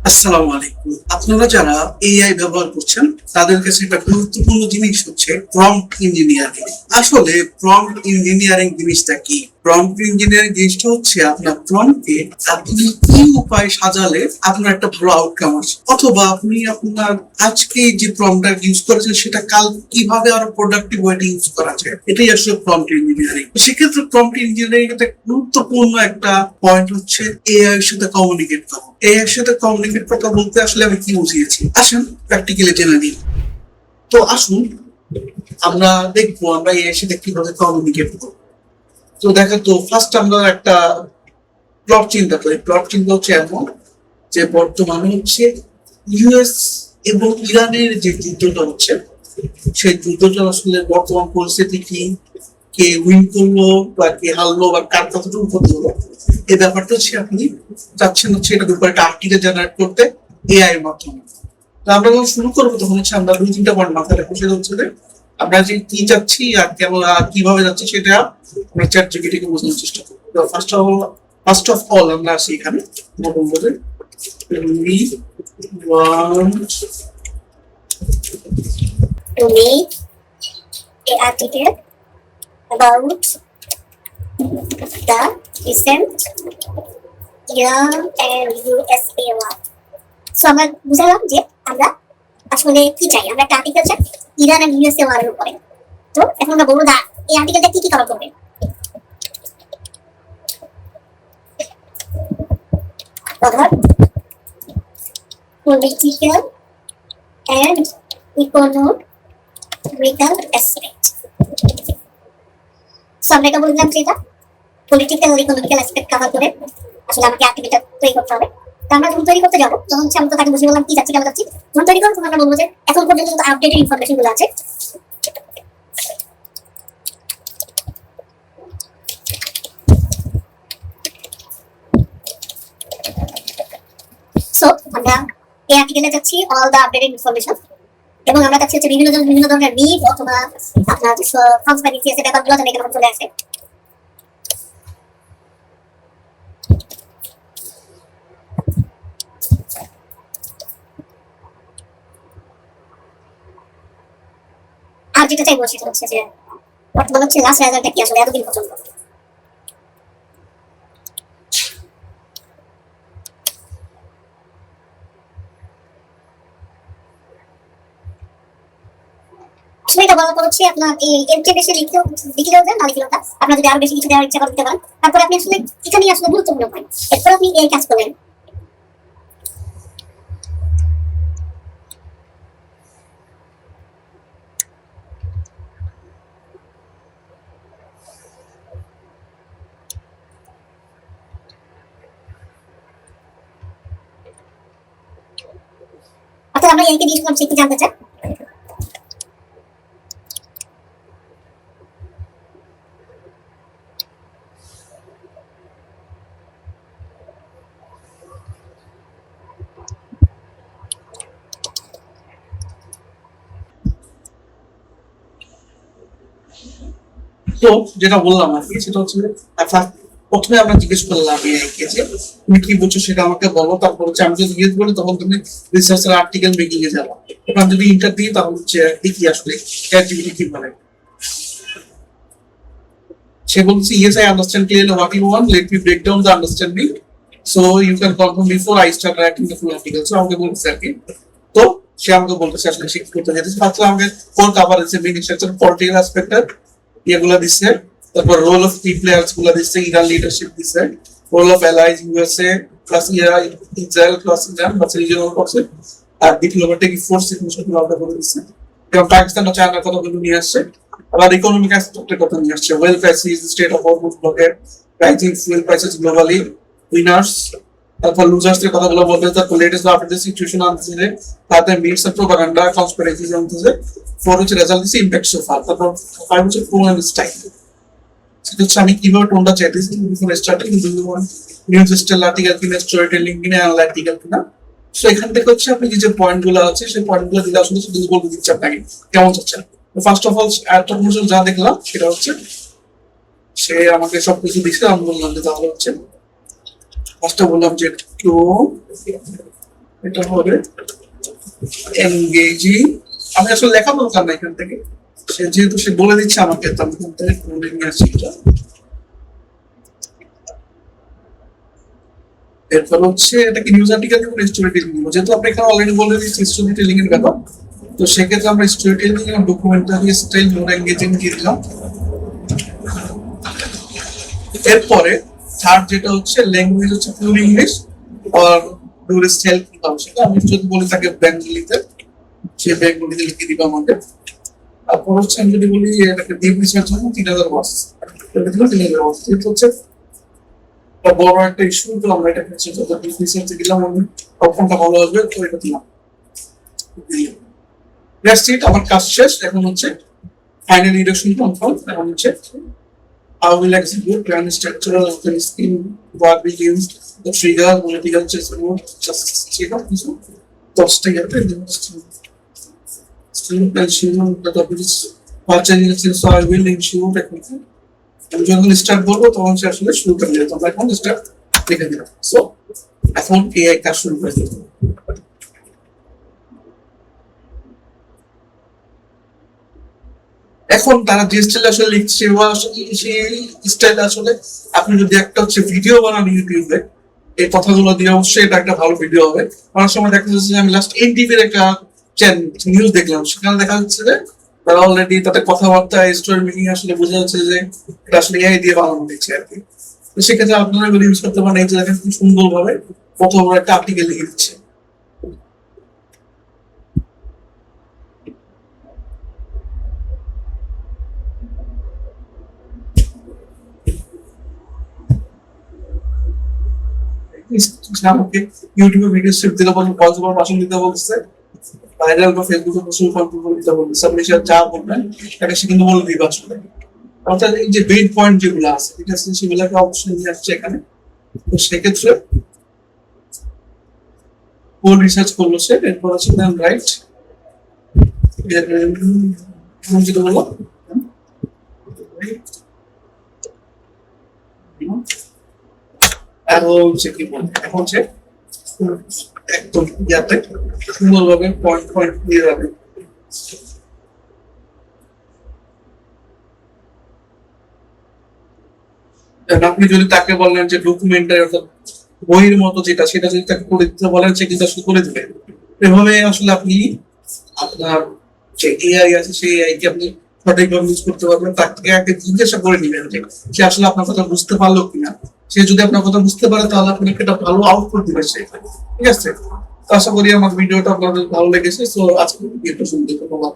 আসসালামু আলাইকুম। আপনারা যারা এআই ব্যবহার করছেন তাদের কাছে একটা গুরুত্বপূর্ণ জিনিস হচ্ছে প্রম্পট ইঞ্জিনিয়ারিং। আসলে প্রম্পট ইঞ্জিনিয়ারিং জিনিসটা কি? প্রম্পট ইঞ্জিনিয়ারিং জিনিসটা হচ্ছে আপনার প্রম্পটে আপনি কি উপায় সাজালে আপনার একটা ভালো আউটকাম আসে, অথবা আপনি আপনার আজকে যে প্রম্পটটা ইউজ করেছেন সেটা কাল কিভাবে আরো প্রোডাক্টিভ ওয়েতে ইউজ করা যায়, এটাই আসলে প্রম্পট ইঞ্জিনিয়ারিং। সেক্ষেত্রে প্রম্পট ইঞ্জিনিয়ারিং একটা গুরুত্বপূর্ণ একটা পয়েন্ট হচ্ছে এআই এর সাথে কমিউনিকেট করা। এআই এর সাথে কমিউনিকেট কথা বলতে আসলে আমি কি বুঝিয়েছি, আসেন প্র্যাকটিক্যালি জেনে নিই। তো আসুন আমরা দেখবো আমরা এআই এর সাথে কিভাবে কমিউনিকেট করবো। তো দেখো, তো ফার্স্ট আমরা একটা প্লট চিন্তা করি। প্লট চিন্তা হচ্ছে এমন যে বর্তমানে হচ্ছে ইউএস এবং ইরানের যে যুদ্ধটা হচ্ছে, সেই যুদ্ধটা আসলে বর্তমান পরিস্থিতি কি, কে উইন করলো বা কে হারলো বা কার কতটুকু ক্ষতি হলো, এই ব্যাপারটা হচ্ছে আপনি চাচ্ছেন হচ্ছে এটার উপর একটা আর্টিকেল জেনারেট করতে এআই এর মাধ্যমে। তো আমরা যখন শুরু করবো তখন হচ্ছে আমরা দুই তিনটা পয়েন্ট মাথায় রাখবো। সেটা হচ্ছে যে আমরা যে কি চাচ্ছি আর কেমন কিভাবে যাচ্ছি সেটা আমরা চ্যাট জিপিটি কে বোঝানোর চেষ্টা করবো। তো ফার্স্ট অফ অল আমরা আসি এখানে নতুন বলে we want to make a article about the recent Iran and USA war. So আমরা বুঝলাম যে আমরা আসলে কি চাই, আমরা একটা আর্টিকেল চাই ইরান আর ইউএসএ ওয়ারের উপরে। তো এখন আমরা বলবো না এই আর্টিকেলটা কি কি কভার করবে। ধর political and economical aspect. So আমরা এটা বললাম যে এটা পলিটিক্যাল আর ইকোনমিক্যাল অ্যাসপেক্ট কভার করে আসলে আমাকে আর্টিকেলটা তৈরি করতে হবে। তো আমরা যখন তৈরি করতে যাবো তখন হচ্ছে আমরা তো তাকে বুঝে বললাম কি যাচ্ছি কেন যাচ্ছি। যখন তৈরি করবো তখন আমরা বলবো যে এখন পর্যন্ত যত আপডেটেড ইনফরমেশন গুলো আছে সো আমরা এই আর্টিকেলে যাচ্ছি অল দা আপডেটেড ইনফরমেশন, এবং আমরা চাচ্ছি হচ্ছে বিভিন্ন ধরনের মিট অথবা আপনার ট্রান্সপারেন্সি আছে ব্যাপারগুলো যেন এখানে চলে আসে। আর যেটা চাইবো সেটা হচ্ছে যে বর্তমানে হচ্ছে লাস্ট রেজাল্টটা কি আসলে এতদিন পর্যন্ত। আসলে এটা বলার পর হচ্ছে আপনার এই এর চেয়ে বেশি লিখলেও দেন না লিখলেও তা আপনার যদি আরো বেশি কিছু দেওয়ার ইচ্ছা করতে পারেন, তারপরে আপনি আসলে এখানেই আসলে গুরুত্বপূর্ণ পয়েন্ট এরপর আপনি এই কাজ করলেন। অর্থাৎ আমরা এইকে জিজ্ঞেস করছি কি জানতে চাই। তো যেটা বললাম আর কি, সেটা হচ্ছে প্রথমে আমরা জিজ্ঞেস করলাম এআইকে যে তুমি কি বলছো সেটা আমাকে বলো। তারপর হচ্ছে আমি যদি জিজ্ঞেস করি তখন তুমি রিসার্চের আর্টিকেল মেকিং এ যাবো। এবার যদি ইন্টার দিই তাহলে হচ্ছে দেখি আসলে চ্যাট জিপিটি কি বলে। সে বলছে yes I understand clearly what you want, let me break down the understanding so you can confirm before I start writing the full article. So আমাকে বলছে আর কি। তো সে আমাকে বলতেছে আসলে সে কি করতে যেতেছে। ফার্স্ট আমাকে কোর কভার দিচ্ছে, মেইন স্ট্রাকচার পলিটিক্যাল অ্যাসপেক্টের এগুলা দিচ্ছে, তারপর রোল অফ কি প্লেয়ার্স গুলা দিচ্ছে, ইরান লিডারশিপ দিচ্ছে, role of allies USA plus Israel plus Iran plus regional forces আর ডিপ্লোম্যাটিক ফোর্স ইনফরমেশন আলাদা করে দিচ্ছে। এবং পাকিস্তান ও চায়নার কথাগুলো নিয়ে আসছে, আবার ইকোনমিক অ্যাসপেক্টের কথা নিয়ে আসছে, well crisis, state of Hormuz blockade, rising fuel prices globally, winners, তারপর লুজার্সের কথাগুলো বলতে, তারপর লেটেস্ট আপডেট সিচুয়েশন আনতেছে, তাতে মিটস অফ প্রপাগান্ডা কনস্পিরেসিস আনতেছে, ফর হচ্ছে রেজাল্ট দিচ্ছে, ইমপ্যাক্ট সো ফার, তারপর ফাইভ হচ্ছে টোন এন্ড স্টাইল। সেটা হচ্ছে আমি কিভাবে টোনটা চাইতেছি before starting, news style article কিনা, স্টোরি টেলিং কিনা, অ্যানালাইটিক্যাল কিনা। সো এখান থেকে হচ্ছে আপনি যে পয়েন্ট গুলো আছে সেই পয়েন্ট গুলো দিলে আসলে শুধু বলতে দিচ্ছে আপনাকে কেমন চাচ্ছেন। ফার্স্ট অফ অল একটা যা দেখলাম সেটা হচ্ছে সে আমাকে সবকিছু দিচ্ছে। আমি বললাম যে তাহলে হচ্ছে ফার্স্টে বললাম যে একটু এটা হবে এনগেজিং। আমি আসলে লেখা দরকার না এখান থেকে, সে যেহেতু সে বলে দিচ্ছে আমাকে, তো আমি এখান থেকে বলে নিয়ে আসছি এটা। এরপর হচ্ছে এটাকে নিউজ আর্টিকেল এবং স্টোরি টেলিং দিব, যেহেতু আপনি এখানে অলরেডি বলে দিচ্ছি স্টোরি টেলিং এর ব্যাপার, তো সেক্ষেত্রে আমরা স্টোরি টেলিং এবং ডকুমেন্টারি স্টাইল মোর এঙ্গেজিং দিয়ে দিলাম। এরপরে থার্ড যেটা হচ্ছে ল্যাঙ্গুয়েজ হচ্ছে পিওর ইংলিশ আর টুরিস্ট হেল্প কিভাবে, সেটা আমি যদি বলি তাকে বেঙ্গলিতে, সে বেঙ্গলিতে লিখে দিবে আমাকে। তারপর হচ্ছে আমি যদি বলি এটাকে ডিপ রিসার্চ জন্য 3000 ওয়ার্ডস, এটা দিলাম 3000 ওয়ার্ডস। এটা হচ্ছে একটা বড় একটা ইস্যু, তো আমরা এটা হচ্ছে যত ডিপ রিসার্চে দিলাম আমি অপশনটা ভালো আসবে, তো এটা দিলাম। দ্যাটস ইট, আমার কাজ শেষ। এখন হচ্ছে ফাইনাল রিডাকশন কনফার্ম। এখন হচ্ছে how will execute plan structural of the scheme, what we use, the trigger, political chessboard, just check out this one. দশটা ইয়াতে stream প্যানশন topic is purchasing so I will ensure that আমি যখন start বলবো তখন সে আসলে শুরু করে দিবে, তোমরা এখন স্টার্ট লিখে দিবে। সো এখন এআই কাজ শুরু করে দিবে। এখন তারা যে স্টাইল আসলে লিখছে বা সেই স্টাইল আসলে আপনি যদি একটা হচ্ছে ভিডিও বানান ইউটিউবে এই কথাগুলো দিয়ে, অবশ্যই এটা একটা ভালো ভিডিও হবে। অনেক সময় দেখা যাচ্ছে যে আমি লাস্ট এনটিভির একটা নিউজ দেখলাম, সেখানে দেখা যাচ্ছে যে তারা অলরেডি তাদের কথাবার্তা স্টোরি মেকিং আসলে বোঝা যাচ্ছে যে এটা আসলে এআই দিয়ে বানানো হয়েছে আর কি। তো সেক্ষেত্রে আপনারা এগুলো ইউজ করতে পারেন। এই যে দেখেন খুব সুন্দর ভাবে কত বড় একটা আর্টিকেল লিখে দিচ্ছে। আমাকে ইউটিউবে ভিডিও স্ক্রিপ্ট দিতে বলছে, ভয়েস ওভার ভাষণ দিতে বলছে, ভাইরাল বা ফেসবুকে প্রচুর কন্টেন্ট দিতে বলছে, আপনি সেটা যা বলবেন এটা সে কিন্তু বলে দিবে আসলে। অর্থাৎ এই যে মেইন পয়েন্ট যেগুলো আছে ঠিক আছে সেগুলোকে অবশ্যই নিয়ে আসছে এখানে। তো সেক্ষেত্রে কোড রিসার্চ করলো সে, এরপর আছে দেন রাইট যেটা বললো হচ্ছে কি বলবো, এখন হচ্ছে একদম ইয়াতে সুন্দরভাবে পয়েন্ট পয়েন্ট দিয়ে যাবে। আপনি যদি তাকে বলেন যে ডকুমেন্টারি অর্থাৎ বইয়ের মতো যেটা, সেটা যদি তাকে করে দিতে বলেন সে কিন্তু আসলে করে দেবে। এভাবে আসলে আপনি আপনার যে এআই আছে সেই এআই কে আপনি সঠিকভাবে ইউজ করতে পারবেন। তার থেকে আগে জিজ্ঞাসা করে নিবেন যে সে আসলে আপনার কথা বুঝতে পারলো কিনা। সে যদি আপনার কথা বুঝতে পারে তাহলে আপনাকে একটা ভালো আউটপুট দিবে সে, ঠিক আছে। তো আশা করি আমার ভিডিওটা আপনাদের ভালো লেগেছে। তো আজকে ভিডিওটা শুনতে ধন্যবাদ।